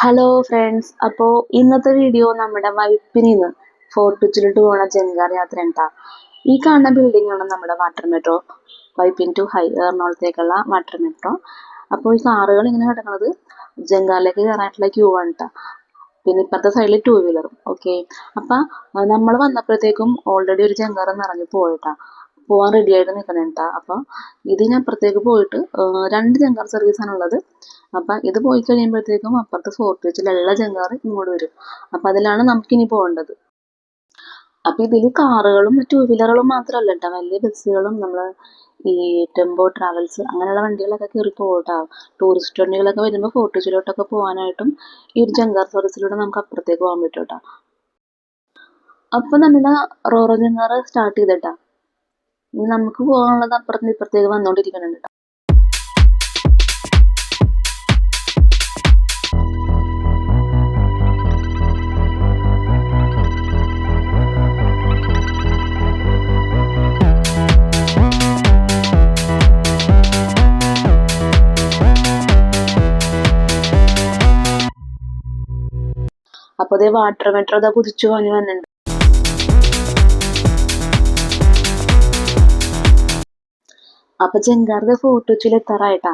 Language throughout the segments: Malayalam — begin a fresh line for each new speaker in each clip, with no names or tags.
ഹലോ ഫ്രണ്ട്സ്, അപ്പോൾ ഇന്നത്തെ വീഡിയോ നമ്മുടെ വൈപ്പിനിന്ന് ഫോർട്ട് കൊച്ചിയിലോട്ട് പോകുന്ന ജങ്കാർ യാത്ര ഉണ്ടാ. ഈ കാണുന്ന ബിൽഡിംഗ് ആണ് നമ്മുടെ വാട്ടർ മെട്രോ, വൈപ്പിൻ ടു എറണാകുളത്തേക്കുള്ള വാട്ടർ മെട്രോ. അപ്പോൾ ഈ കാറുകൾ ഇങ്ങനെ കിടക്കുന്നത് ജങ്കാറിലേക്ക് കയറാനായിട്ടുള്ള ക്യൂ ആണ് കേട്ടോ. പിന്നെ ഇപ്പുറത്തെ സൈഡിൽ ടൂ വീലറും. ഓക്കെ, അപ്പം നമ്മൾ വന്നപ്പോഴത്തേക്കും ഓൾറെഡി ഒരു ജങ്കാർ നിറഞ്ഞു പോയിട്ടാ, പോകാൻ റെഡി ആയിട്ട് നിൽക്കണേട്ടാ. അപ്പം ഇതിനപ്പുറത്തേക്ക് പോയിട്ട് രണ്ട് ജങ്കാർ സർവീസാണ് ഉള്ളത്. അപ്പം ഇത് പോയി കഴിയുമ്പോഴത്തേക്കും അപ്പുറത്ത് ഫോർട്ട് കൊച്ചിയിലുള്ള ജങ്കാർ ഇങ്ങോട്ട് വരും. അപ്പം അതിലാണ് നമുക്കിനി പോകേണ്ടത്. അപ്പം ഇതിൽ കാറുകളും ടൂ വീലറുകളും മാത്രമല്ല കേട്ടോ, വലിയ ബസ്സുകളും നമ്മൾ ഈ ടെമ്പോ ട്രാവൽസ് അങ്ങനെയുള്ള വണ്ടികളൊക്കെ കയറി പോകട്ടോ. ടൂറിസ്റ്റ് വണ്ടികളൊക്കെ വരുമ്പോൾ ഫോർട്ട് കൊച്ചിയിലോട്ടൊക്കെ പോകാനായിട്ടും ഈ ഒരു ജങ്കാർ സർവീസിലൂടെ നമുക്ക് അപ്പുറത്തേക്ക് പോകാൻ പറ്റും കേട്ടോ. അപ്പം നമ്മുടെ റോറോ ജങ്കാർ സ്റ്റാർട്ട് ചെയ്തിട്ടാ. ഇനി നമുക്ക് പോകാനുള്ളത് അപ്പുറത്ത് ഇപ്പുറത്തേക്ക് വന്നുകൊണ്ടിരിക്കുന്നുണ്ട്. അപ്പോൾ അതേ വാട്ടർ മെട്രോ അതാ കുതിച്ചു പോയി വന്നിട്ടുണ്ട്. അപ്പൊ ജങ്കാറിന്റെ ഫോർട്ട് കൊച്ചിയിൽ എത്താറായിട്ടാ.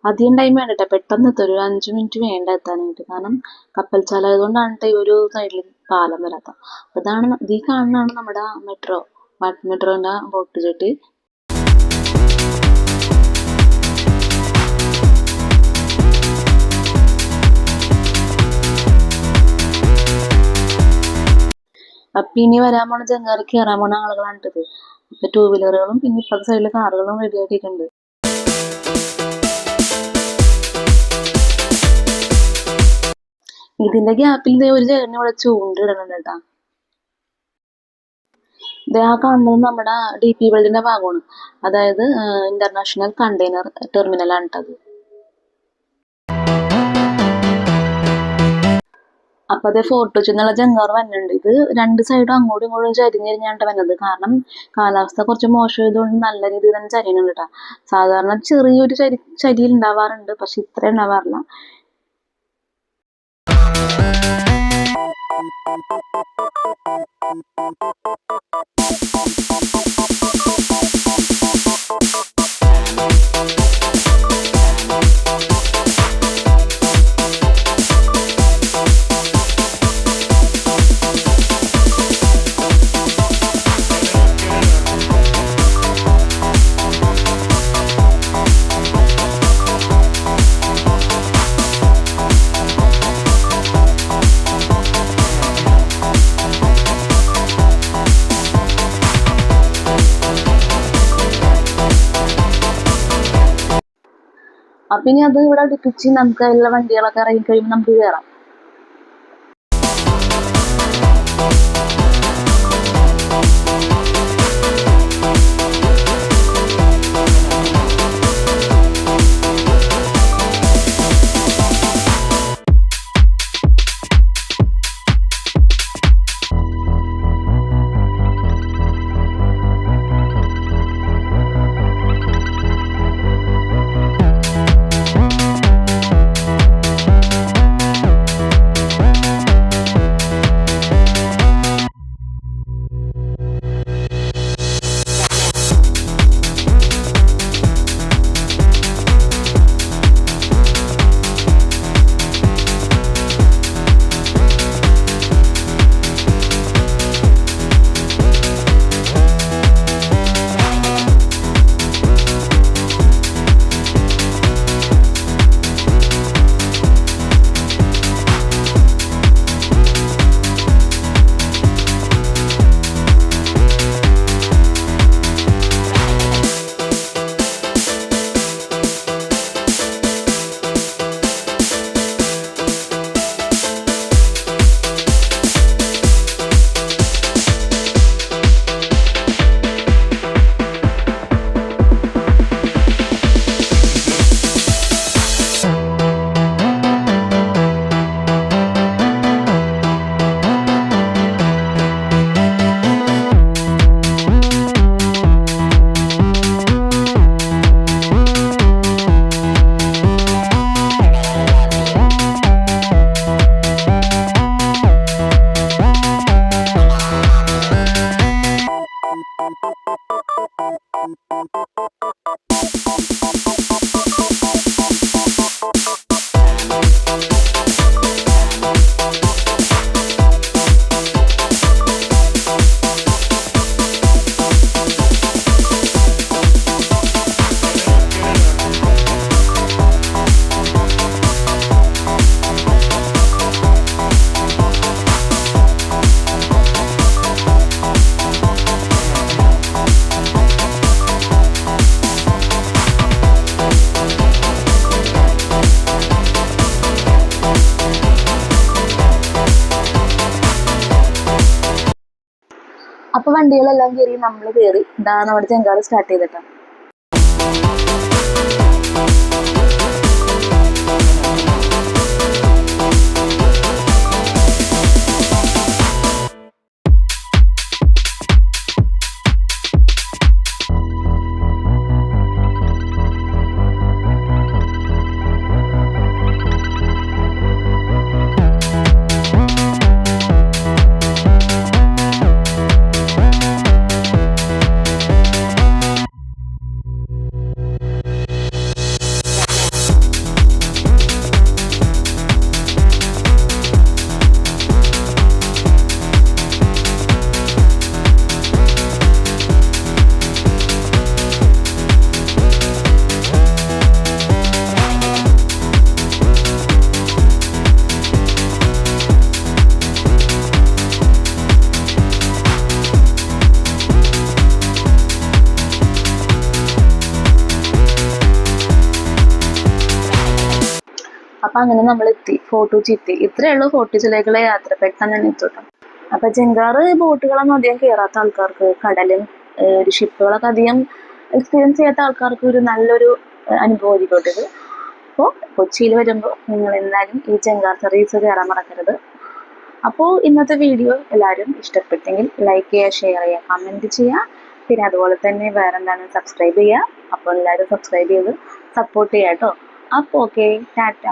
അധികം ടൈം വേണ്ട കേട്ടോ, പെട്ടെന്ന് എത്തും. ഒരു 5 മിനിറ്റ് വേണ്ട എത്താനായിട്ട്. കാരണം കപ്പൽച്ചാല ആയതുകൊണ്ടാണ് ഈ ഒരു സൈഡിൽ പാലം വരാത്ത. അതാണ് ഈ കാണുന്നതാണ് നമ്മുടെ മെട്രോ, വാട്ടർ മെട്രോന്റെ ബോട്ട് ജെട്ടി. അപ്പൊ ഇനി വരാൻ പോണ ജങ്കാറ് കയറാൻ പോണ ആളുകളാണ് ഇത്. ഇപ്പൊ ടൂ വീലറുകളും പിന്നെ ഇപ്പത്തെ സൈഡിലെ കാറുകളും റെഡി ആയിട്ടുണ്ട്. ഇതിന്റെ ഗ്യാപ്പിൽ ഒരു ചേട്ടന് ഇവിടെ ചൂണ്ടിടണം കേട്ടാ. ഇത് ആ കാണുന്നത് നമ്മുടെ DP വേൾഡിന്റെ ഭാഗമാണ്. അതായത് ഇന്റർനാഷണൽ കണ്ടെയ്നർ ടെർമിനലാണ് കേട്ടത്. അപ്പൊ അതേ ഫോർട്ട് കൊച്ചി എന്നുള്ള ജങ്കാർ വന്നിട്ടുണ്ട്. ഇത് രണ്ട് സൈഡും അങ്ങോട്ടും ഇങ്ങോട്ടും ചരിഞ്ഞിരിഞ്ഞാണ്ട് വന്നത്. കാരണം കാലാവസ്ഥ കുറച്ച് മോശമായതുകൊണ്ട് നല്ല രീതിയിൽ തന്നെ ചരിയുന്നുണ്ട് കേട്ടോ. സാധാരണ ചെറിയൊരു ചരിയിൽ ഉണ്ടാവാറുണ്ട്, പക്ഷെ ഇത്ര ഉണ്ടാവാറില്ല. അപ്പൊ ഇനി അത് ഇവിടെ അടുപ്പിച്ച് നമുക്ക് അതിലുള്ള വണ്ടികളൊക്കെ ഇറങ്ങി കഴിയുമ്പോൾ നമുക്ക് കയറാം. അപ്പോൾ വണ്ടികളെല്ലാം കയറി നമ്മൾ കയറി ഇതാ നമ്മുടെ ചെങ്കാറ് സ്റ്റാർട്ട് ചെയ്തിട്ടാണ്. അപ്പം അങ്ങനെ നമ്മൾ എത്തി ഫോർട്ട് കൊച്ചി എത്തി. ഇത്രയേ ഉള്ളൂ ഫോർട്ട് കൊച്ചിയിലേക്കുള്ള യാത്ര, പെട്ടെന്ന് തന്നെ എത്തിട്ടോ. അപ്പം ചെങ്കാറ് ബോട്ടുകളൊന്നും അധികം കയറാത്ത ആൾക്കാർക്ക്, കടലും ഒരു ഷിപ്പുകളൊക്കെ അധികം എക്സ്പീരിയൻസ് ചെയ്യാത്ത ആൾക്കാർക്ക് ഒരു നല്ലൊരു അനുഭവം ആയിരിക്കട്ടെ ഇത്. അപ്പോൾ കൊച്ചിയിൽ വരുമ്പോൾ നിങ്ങൾ എന്തായാലും ഈ ചെങ്കാർ സർവീസ് കയറാൻ മറക്കരുത്. അപ്പോൾ ഇന്നത്തെ വീഡിയോ എല്ലാവരും ഇഷ്ടപ്പെട്ടെങ്കിൽ ലൈക്ക് ചെയ്യുക, ഷെയർ ചെയ്യുക, കമൻറ്റ് ചെയ്യുക. പിന്നെ അതുപോലെ തന്നെ വേറെ എന്താണ് സബ്സ്ക്രൈബ് ചെയ്യുക. അപ്പോൾ എല്ലാവരും സബ്സ്ക്രൈബ് ചെയ്ത് സപ്പോർട്ട് ചെയ്യുക കേട്ടോ. അപ്പോൾ ഓക്കെ, ടാറ്റ.